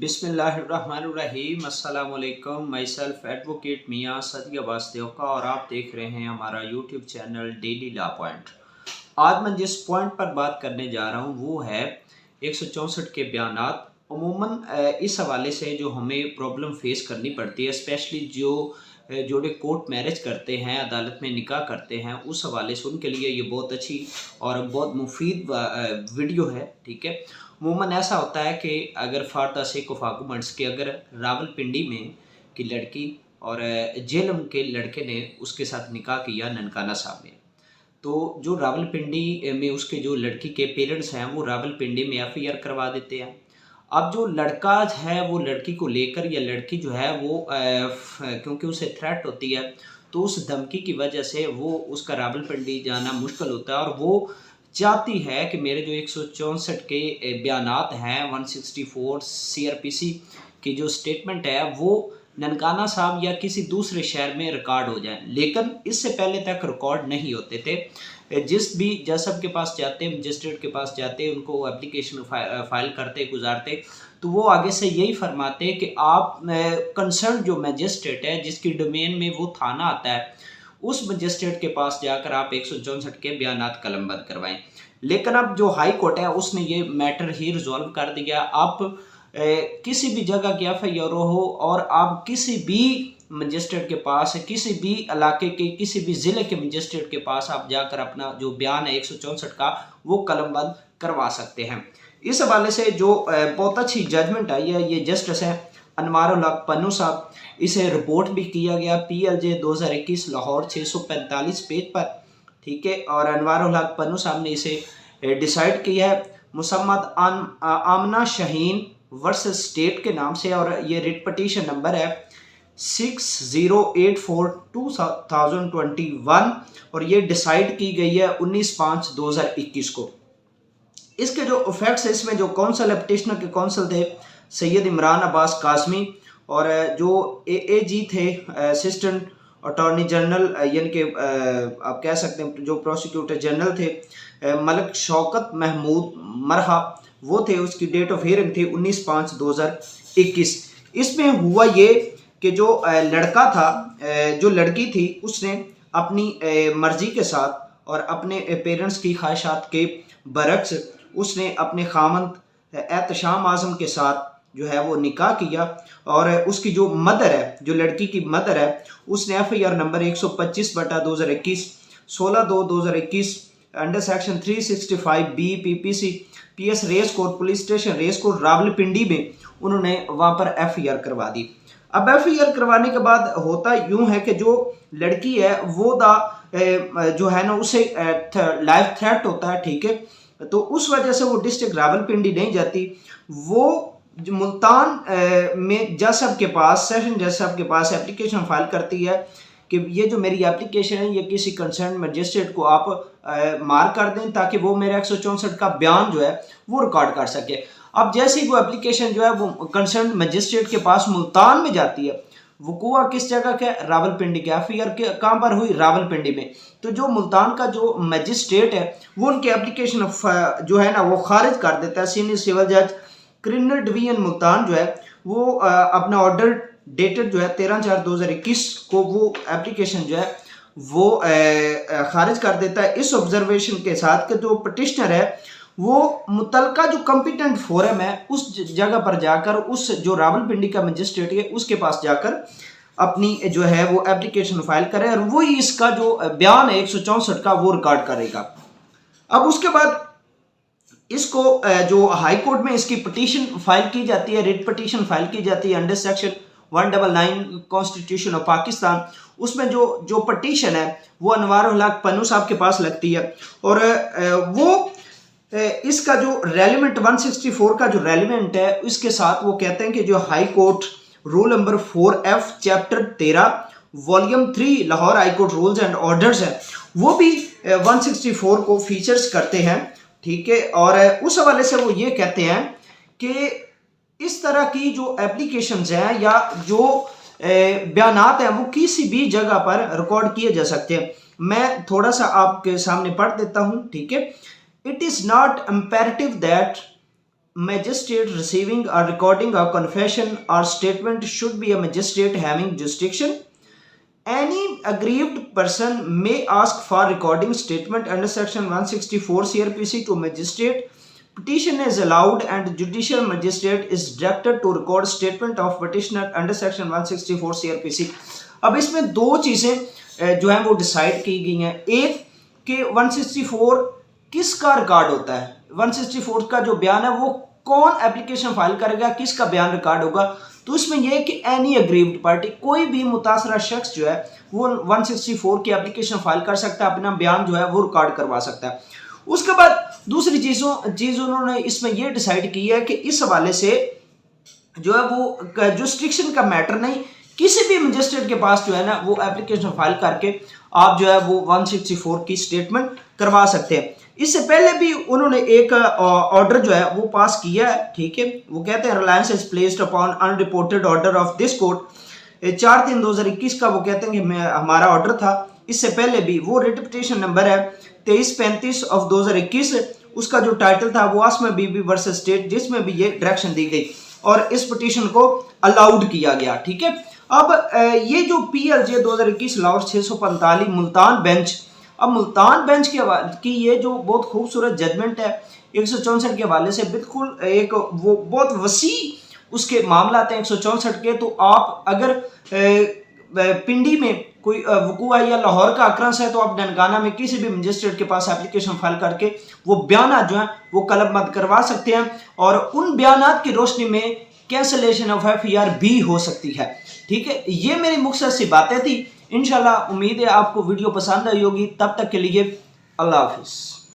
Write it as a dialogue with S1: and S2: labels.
S1: बिस्मिल्लाहिर्रहमानिर्रहीम अस्सलाम वालेकुम। माई सेल्फ एडवोकेट मियाँ सदिया वासदेव का और आप देख रहे हैं हमारा YouTube channel daily law point. आज मैं जिस पॉइंट पर बात करने जा रहा हूँ वो है 164 के बयानात। अमूमन इस हवाले से जो हमें प्रॉब्लम फेस करनी पड़ती है, स्पेशली जो जोड़े कोर्ट मैरिज करते हैं, अदालत में निकाह करते हैं, उस हवाले से उनके लिए ये बहुत अच्छी और बहुत मुफीद वीडियो है। ठीक है, अमूमन ऐसा होता है कि अगर for the sake of arguments के अगर रावलपिंडी में की लड़की और जेलम के लड़के ने उसके साथ निकाह किया ननकाना साहब ने, तो जो रावलपिंडी में उसके जो लड़की के पेरेंट्स हैं वो रावलपिंडी में एफआईआर करवा देते हैं। अब जो लड़का है वो लड़की को लेकर, या लड़की जो है वो क्योंकि उसे थ्रेट होती है तो उस धमकी की वजह से वो उसका रावलपिंडी जाना मुश्किल होता है और वो चाहती है कि मेरे जो 164 के बयानात हैं 164 सीआरपीसी की जो स्टेटमेंट है वो ननकाना साहब या किसी दूसरे शहर में रिकॉर्ड हो जाए। लेकिन इससे पहले तक रिकॉर्ड नहीं होते थे। जिस भी जज साहब के पास जाते, मजिस्ट्रेट के पास जाते, उनको एप्लीकेशन फाइल करते गुजारते, तो वो आगे से यही फरमाते कि आप कंसर्न जो मजिस्ट्रेट है जिसकी डोमेन में वो थाना आता है उस मजिस्ट्रेट के पास जाकर आप 164 के बयानात कलमबंद करवाएं। लेकिन अब जो हाई कोर्ट है उसने ये मैटर ही रिजॉल्व कर दिया। आप किसी भी जगह की एफआईआर हो और आप किसी भी मजिस्ट्रेट के पास, किसी भी इलाके के किसी भी ज़िले के मजिस्ट्रेट के पास आप जाकर अपना जो बयान है 164 का वो कलमबंद करवा सकते हैं। इस हवाले से जो बहुत अच्छी जजमेंट आई है, ये जस्टिस है अनवारुल हक पन्नू साहब, इसे रिपोर्ट भी किया गया PLJ 2021 लाहौर 645 पेज पर। ठीक है, और अनवारुल हक पन्नू साहब ने इसे डिसाइड किया है मुसम्मद आमना शाहीन वर्सेस स्टेट के नाम से, और ये रिट पटिशन नंबर है 6084/2021 और ये डिसाइड की गई है 19/5/2021 को। इसके जो इफेक्ट्स है, इसमें जो कौंसल है, पिटिशनर के कौंसल थे सैयद इमरान अब्बास कासमी, और जो AAG थे असिस्टेंट अटॉर्नी जनरल, यानी कि आप कह सकते हैं जो प्रोसिक्यूटर जनरल थे मलिक शौकत महमूद मरहा, वो थे। उसकी डेट ऑफ हियरिंग थी 19/5/2021। इसमें हुआ ये कि जो लड़का था, जो लड़की थी, उसने अपनी मर्जी के साथ और अपने पेरेंट्स की ख्वाहिशात के बरक्स उसने अपने खामंद एहतशाम आजम के साथ जो है वो निकाह किया, और उसकी जो मदर है, जो लड़की की मदर है, उसने FIR number 125/2021 16/2/2021 under section 365B PPC PS race court police station race court Rawalpindi में उन्होंने वहाँ पर FIR करवा दी। अब FIR करवाने के बाद होता यूं है कि जो लड़की है वो जो है ना उसे लाइफ थ्रेट होता है। ठीक है, तो उस वजह से वो डिस्ट्रिक्ट रावलपिंडी नहीं जाती, वो मुल्तान में जज साहब के पास, सेशन जज साहब के पास एप्लीकेशन फाइल करती है कि ये जो मेरी एप्लीकेशन है ये किसी कंसर्न मजिस्ट्रेट को आप मार्क कर दें ताकि वो मेरा 164 का बयान जो है वो रिकॉर्ड कर सके। अब जैसे ही वो एप्लीकेशन जो है वो कंसर्न मजिस्ट्रेट के पास मुल्तान में जाती है, वकूआ किस जगह का, रावलपिंडी के। FIR के कहाँ पर हुई, रावलपिंडी में। तो जो मुल्तान का जो मजिस्ट्रेट है वो उनकी एप्लीकेशन जो है ना वो खारिज कर देता है। सीनियर सिविल जज क्रिमिनल डिवीजन मुल्तान जो है वो अपना ऑर्डर डेटेड जो है 13/4/2021 को वो एप्लीकेशन जो है वो खारिज कर देता है, इस ऑब्जर्वेशन के साथ कि जो पटिशनर है वो मुतलका जो कॉम्पिटेंट फोरम है उस जगह पर जाकर, उस जो रावलपिंडी का मजिस्ट्रेट है उसके पास जाकर अपनी जो है वो एप्लीकेशन फाइल करे और वही इसका जो बयान है 164 का वो रिकॉर्ड करेगा। अब उसके बाद इसको जो हाई कोर्ट में इसकी पिटीशन फाइल की जाती है, रिट पिटीशन फाइल की जाती है under section 199 constitution of Pakistan. उसमें जो पिटीशन है वो अनवारुल हक पन्नू साहब के पास लगती है, और वो इसका जो रेलिवेंट 164 का जो रेलिवेंट है इसके साथ वो कहते हैं कि जो high court rule number 4F chapter 13 volume 3 Lahore high court rules and orders है वो भी 164 को फीचर्स करते हैं। ठीक है, और उस हवाले से वो ये कहते हैं कि इस तरह की जो एप्लीकेशंस हैं या जो बयानात हैं वो किसी भी जगह पर रिकॉर्ड किए जा सकते हैं। मैं थोड़ा सा आपके सामने पढ़ देता हूं। ठीक है, it is not imperative that magistrate receiving or recording a confession or statement should be a magistrate having jurisdiction. Any aggrieved person may ask for recording statement under section 164 CRPC to magistrate. Petition is allowed and judicial magistrate is directed to record statement of petitioner under section 164 CRPC. अब इसमें दो चीज़ें जो हैं वो decide की गई हैं। एक कि 164 किसका रिकॉर्ड होता है, 164 का जो बयान है वो कौन एप्लीकेशन फाइल करेगा, किसका बयान रिकॉर्ड होगा। तो इसमें यह है कि एनी अग्रीव्ड पार्टी, कोई भी मुतासरा शख्स जो है वो 164 की एप्लीकेशन फाइल कर सकता है, अपना बयान जो है वो रिकॉर्ड करवा सकता है। उसके बाद दूसरी चीज़ उन्होंने इसमें यह डिसाइड की है कि इस हवाले से जो है वो जुरिस्डिक्शन का मैटर नहीं, किसी भी मजिस्ट्रेट के पास जो है ना वो एप्लीकेशन फाइल करके आप जो है वो 164 की स्टेटमेंट करवा सकते हैं। इससे पहले भी उन्होंने एक ऑर्डर जो है वो पास किया है, ठीक है। वो कहते हैं Reliance is placed upon unreported order of this court 4/3/2021 का वो कहते हैं कि हमारा ऑर्डर था। इससे पहले भी वो रिट पिटीशन नंबर है 2335 ऑफ 2021, उसका जो टाइटल था वो आसमा बीबी वर्सेस स्टेट, जिसमें भी ये डायरेक्शन दी गई और इस पिटीशन को अलाउड किया गया, ठीक है। अब ये जो PLJ 2021 लाहौर 645 मुल्तान बेंच, अब मुल्तान बेंच की ये जो बहुत खूबसूरत जजमेंट है 164 के हवाले से, बिल्कुल एक वो बहुत वसी उसके मामला हैं 164 के। तो आप अगर पिंडी में कोई वकूआ या लाहौर का अक्रंस है तो आप ननकाना में किसी भी मजिस्ट्रेट के पास एप्लीकेशन फाइल करके वो बयान जो हैं वो कलमबंद करवा सकते हैं और उन बयान की रोशनी में कैंसलेशन ऑफ FIR भी हो सकती है, ठीक है। ये मेरी मुख्तसर सी बातें थी। इंशाल्लाह उम्मीद है आपको वीडियो पसंद आई होगी। तब तक के लिए अल्लाह हाफिज़।